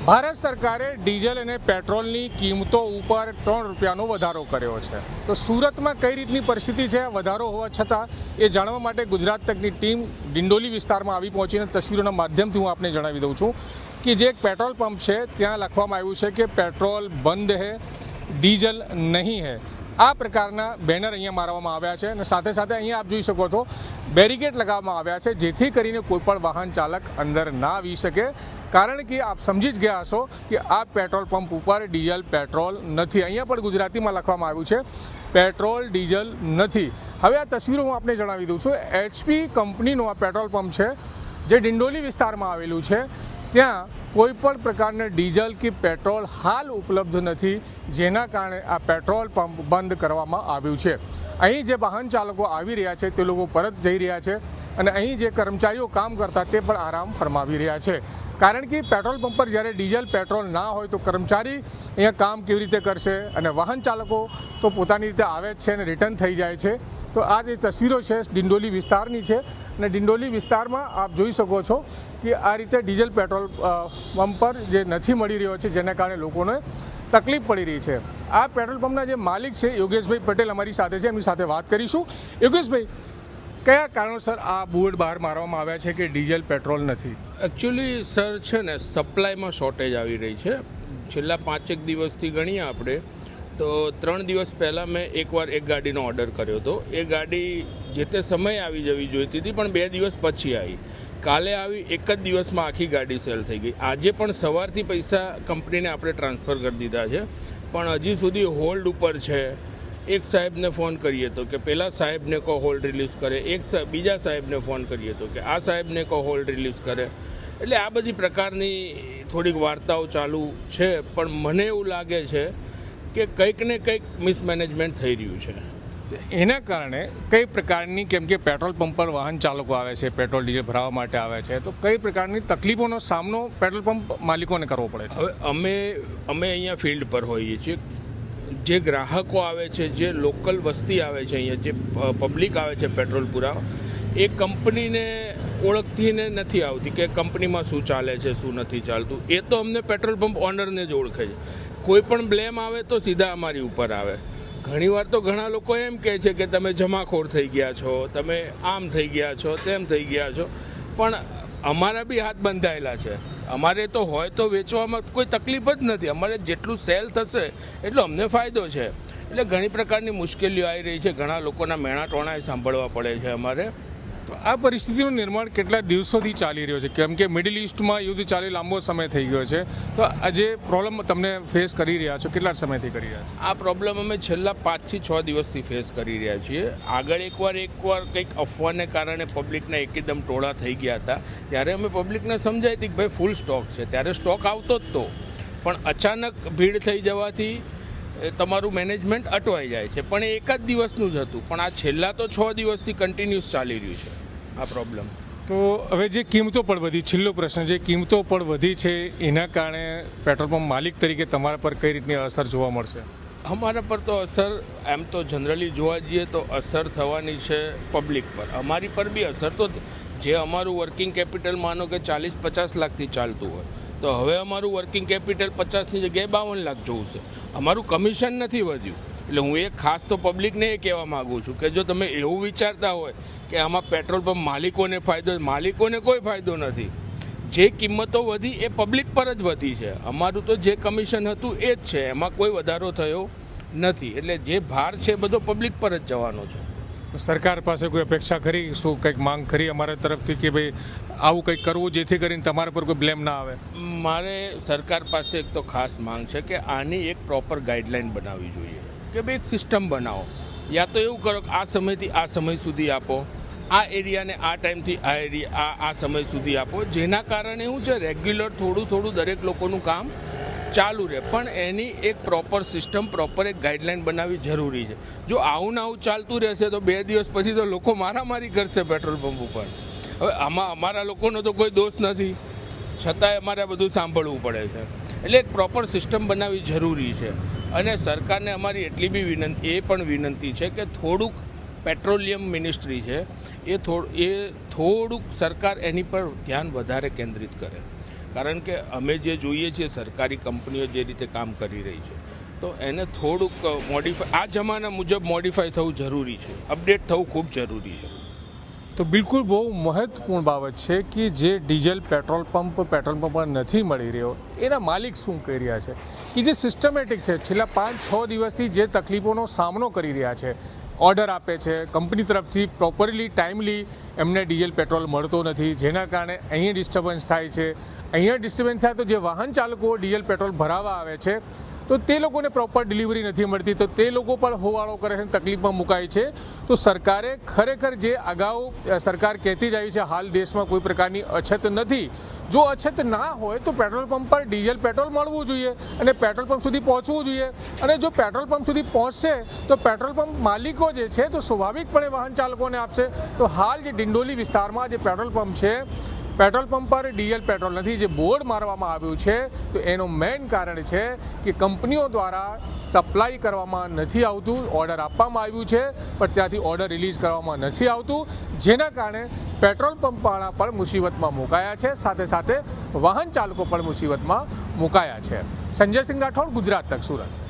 ભારત સરકારે ડીઝલ અને પેટ્રોલની કિંમતો ઉપર 3 રૂપિયાનો વધારો કર્યો છે. તો સુરતમાં કઈ રીતની પરિસ્થિતિ છે વધારો હોવા છતાં એ જાણવા માટે ગુજરાત તકની ટીમ ડિંડોલી વિસ્તારમાં આવી પહોંચીને તસવીરોના માધ્યમથી હું આપને જણાવી દઉં છું કે જે એક પેટ્રોલ પંપ છે ત્યાં લખવામાં આવ્યું છે કે પેટ્રોલ બંધ હૈ, ડીઝલ નહીં હૈ. આ પ્રકારના બેનર અહીંયા મારવામાં આવ્યા છે અને સાથે સાથે અહીંયા આપ જોઈ શકો છો બેરિકેડ લગાવવામાં આવ્યા છે જેથી કરીને કોઈ પણ વાહન ચાલક અંદર ના આવી શકે, કારણ કે આપ સમજી જ ગયા હશો કે આ પેટ્રોલ પંપ ઉપર ડીઝલ પેટ્રોલ નથી. અહીંયા પણ ગુજરાતીમાં લખવામાં આવ્યું છે પેટ્રોલ ડીઝલ નથી. હવે આ તસવીરો હું આપને જણાવી દઉં છું. HP કંપનીનું આ પેટ્રોલ પંપ છે જે ડિંડોલી વિસ્તારમાં આવેલું છે. ત્યાં કોઈ પણ પ્રકારના ડીઝલ કે પેટ્રોલ હાલ ઉપલબ્ધ નથી, જેના કારણે આ પેટ્રોલ પંપ બંધ કરવામાં આવ્યું છે. અહીં જે વાહન ચાલકો આવી રહ્યા છે તે લોકો પરત જઈ રહ્યા છે અને અહીં જે કર્મચારીઓ કામ કરતા તે પણ આરામ ફરમાવી રહ્યા છે, કારણ કે પેટ્રોલ પંપ પર જ્યારે ડીઝલ પેટ્રોલ ના હોય તો કર્મચારી અહીંયા કામ કેવી રીતે કરશે અને વાહન ચાલકો તો પોતાની રીતે આવે જ છે અને રિટર્ન થઈ જાય છે. તો આ જે તસવીરો છે ડિંડોલી વિસ્તારની છે અને ડિંડોલી વિસ્તારમાં આપ જોઈ શકો છો કે આ રીતે ડીઝલ પેટ્રોલ પંપ પર જે નથી મળી રહ્યો છે, જેના કારણે લોકોને તકલીફ પડી રહી છે. આ પેટ્રોલ પંપના જે માલિક છે યોગેશભાઈ પટેલ અમારી સાથે છે, એમની સાથે વાત કરીશું. યોગેશભાઈ, કયા કારણોસર આ બોર્ડ બહાર મારવામાં આવ્યા છે કે ડીઝલ પેટ્રોલ નથી? એકચ્યુઅલી સર છે ને સપ્લાયમાં શોર્ટેજ આવી રહી છે. છેલ્લા 5-1 દિવસથી ગણીએ આપણે તો 3 દિવસ પહેલાં મેં એકવાર એક ગાડીનો ઓર્ડર કર્યો હતો. એ ગાડી જે તે સમયે આવી જવી જોઈતી હતી પણ 2 દિવસ પછી આવી. કાલે આવી, એક જ દિવસમાં આખી ગાડી સેલ થઈ ગઈ. આજે પણ સવારથી પૈસા કંપનીને આપણે ટ્રાન્સફર કરી દીધા છે પણ હજી સુધી હોલ્ડ ઉપર છે. એક સાહેબને ફોન કરીએ તો કે પેલા સાહેબને કહો હોલ્ડ રિલીઝ કરે, બીજા સાહેબને ફોન કરીએ તો કે આ સાહેબને કહો હોલ્ડ રિલીઝ કરે. એટલે આ બધી પ્રકારની થોડીક વાર્તાઓ ચાલુ છે પણ મને એવું લાગે છે કે કંઈક ને કંઈક મિસમેનેજમેન્ટ થઈ રહ્યું છે. એના કારણે કઈ પ્રકારની, કેમ કે પેટ્રોલ પંપ પર વાહન ચાલકો આવે છે, પેટ્રોલ ડીઝલ ભરાવવા માટે આવે છે, તો કઈ પ્રકારની તકલીફોનો સામનો પેટ્રોલ પંપ માલિકોને કરવો પડે છે? હવે અમે અહીંયા ફિલ્ડ પર હોઈએ છીએ. જે ગ્રાહકો આવે છે, જે લોકલ વસ્તી આવે છે, અહીંયા જે પબ્લિક આવે છે પેટ્રોલ પુરાવા, એ કંપનીને ઓળખતીને નથી આવતી કે કંપનીમાં શું ચાલે છે શું નથી ચાલતું. એ તો અમને પેટ્રોલ પંપ ઓનરને જ ઓળખે છે. કોઈ પણ બ્લેમ આવે તો સીધા અમારી ઉપર આવે. ઘણીવાર તો ઘણા લોકો એમ કહે છે કે તમે જમાખોર થઈ ગયા છો, તમે આમ થઈ ગયા છો, તેમ થઈ ગયા છો, પણ અમારા બી હાથ બંધાયેલા છે. અમારે તો હોય તો વેચવામાં કોઈ તકલીફ જ નથી. અમારે જેટલું સેલ થશે એટલો અમને ફાયદો છે. એટલે ઘણી પ્રકારની મુશ્કેલીઓ આવી રહી છે. ઘણા લોકોના મેણા ટોણાએ સાંભળવા પડે છે અમારે. તો આ પરિસ્થિતિનું નિર્માણ કેટલા દિવસોથી ચાલી રહ્યો છે? કેમ કે મિડલ ઇસ્ટમાં યુદ્ધ ચાલી લાંબો સમય થઈ ગયો છે, તો આ જે પ્રોબ્લેમ તમને ફેસ કરી રહ્યા છો કેટલા સમયથી કરી રહ્યા છો? આ પ્રોબ્લેમ અમે છેલ્લા 5 થી 6 દિવસથી ફેસ કરી રહ્યા છીએ. આગળ એકવાર કંઈક અફવાને કારણે પબ્લિકના એકદમ ટોળા થઈ ગયા હતા, ત્યારે અમે પબ્લિકને સમજાવી હતી કે ભાઈ ફૂલ સ્ટોક છે. ત્યારે સ્ટોક આવતો જ તો, પણ અચાનક ભીડ થઈ જવાથી તમારું મેનેજમેન્ટ અટવાઈ જાય છે. પણ એ એક જ દિવસનું જ હતું, પણ આ છેલ્લા તો 6 દિવસથી કન્ટિન્યુઅસ ચાલી રહ્યું છે આ પ્રોબ્લેમ. તો હવે જે કિંમતો પણ વધી, છેલ્લો પ્રશ્ન, જે કિંમતો પણ વધી છે એના કારણે પેટ્રોલ પંપ માલિક તરીકે તમારા પર કઈ રીતની અસર જોવા મળશે? અમારા પર તો અસર એમ તો જનરલી જોવા જઈએ તો અસર થવાની છે પબ્લિક પર. અમારી પર બી અસર તો, જે અમારું વર્કિંગ કેપિટલ માનો કે 40-50 લાખથી ચાલતું હોય તો હવે અમારું વર્કિંગ કેપિટલ 50ની જગ્યાએ 52 લાખ જોવું છે. અમારું કમિશન નથી વધ્યું. એટલે હું એક ખાસ તો પબ્લિકને એ કહેવા માગું છું કે જો તમે એવું વિચારતા હોય કે આમાં પેટ્રોલ પંપ માલિકોને ફાયદો, માલિકોને કોઈ ફાયદો નથી. જે કિંમતો વધી એ પબ્લિક પર જ વધી છે. અમારું તો જે કમિશન હતું એ જ છે, એમાં કોઈ વધારો થયો નથી. એટલે જે ભાર છે બધો પબ્લિક પર જ જવાનો છે. સરકાર પાસે કોઈ અપેક્ષા કરી, શું કંઈક માંગ કરી અમારા તરફથી કે ભાઈ આવું કંઈક કરવું જેથી કરીને તમારા પર કોઈ બ્લેમ ના આવે? મારે સરકાર પાસે એક તો ખાસ માંગ છે કે આની એક પ્રોપર ગાઈડલાઈન બનાવવી જોઈએ કે ભાઈ એક સિસ્ટમ બનાવો. યા તો એવું કરો કે આ સમયથી આ સમય સુધી આપો, આ એરિયાને આ ટાઈમથી આ સમય સુધી આપો, જેના કારણે શું છે રેગ્યુલર થોડું દરેક લોકોનું કામ ચાલુ રહે. પણ એની એક પ્રોપર સિસ્ટમ, પ્રોપર એક ગાઈડલાઈન બનાવવી જરૂરી છે. જો આવું ને આવું ચાલતું રહેશે તો 2 દિવસ પછી તો લોકો મારામારી કરશે પેટ્રોલ પંપ ઉપર. હવે આમાં અમારા લોકોનો તો કોઈ દોષ નથી, છતાંય અમારે બધું સાંભળવું પડે છે. એટલે એક પ્રોપર સિસ્ટમ બનાવવી જરૂરી છે. અને સરકારને અમારી એટલી બી વિનંતી છે કે થોડુંક પેટ્રોલિયમ મિનિસ્ટ્રી છે એ થોડુંક સરકાર એની પર ધ્યાન વધારે કેન્દ્રિત કરે. કારણ કે અમે જે જોઈએ છીએ સરકારી કંપનીઓ જે રીતે કામ કરી રહી છે તો એને થોડુંક મોડિફાઈ આ જમાના મુજબ મોડિફાઈ થવું જરૂરી છે, અપડેટ થવું ખૂબ જરૂરી છે. તો બિલકુલ બહુ મહત્વપૂર્ણ બાબત છે કે જે ડીઝલ પેટ્રોલ પંપ પર નથી મળી રહ્યો એના માલિક શું કરી રહ્યા છે કે જે સિસ્ટમેટિક છે, છેલ્લા 5-6 દિવસથી જે તકલીફોનો સામનો કરી રહ્યા છે, ઓર્ડર આપે છે કંપની તરફથી પ્રોપરલી ટાઈમલી એમને ડીઝલ પેટ્રોલ મળતો નથી, જેના કારણે અહીંયા ડિસ્ટર્બન્સ થાય છે. અહીંયા ડિસ્ટર્બન્સ થાય તો જે વાહન ચાલકો ડીઝલ પેટ્રોલ ભરાવા આવે છે તો તે લોકોને પ્રોપર ડિલિવરી નથી મળતી, તો તે લોકો પણ હોવાળો કરે છે, તકલીફમાં મુકાય છે. તો સરકારે ખરેખર જે અગાઉ સરકાર કહેતી જ આવી છે હાલ દેશમાં કોઈ પ્રકારની અછત નથી, જો અછત ના હોય તો પેટ્રોલ પંપ પર ડીઝલ પેટ્રોલ મળવું જોઈએ અને પેટ્રોલ પંપ સુધી પહોંચવું જોઈએ. અને જો પેટ્રોલ પંપ સુધી પહોંચશે તો પેટ્રોલ પંપ માલિકો જે છે તો સ્વાભાવિકપણે વાહન ચાલકોને આપશે. તો હાલ જે ડિંડોલી વિસ્તારમાં જે પેટ્રોલ પંપ છે, પેટ્રોલ પંપ પર ડીઝલ પેટ્રોલ નથી, જે બોર્ડ મારવામાં આવ્યું છે તો એનું મેઇન કારણ છે કે કંપનીઓ દ્વારા સપ્લાય કરવામાં નથી આવતું. ઓર્ડર આપવામાં આવ્યું છે પણ ત્યાંથી ઓર્ડર રિલીઝ કરવામાં નથી આવતું, જેના કારણે પેટ્રોલ પંપવાળા પણ મુસીબતમાં મુકાયા છે, સાથે સાથે વાહન ચાલકો પણ મુસીબતમાં મુકાયા છે. સંજય સિંહ રાઠોડ, ગુજરાત તક, સુરત.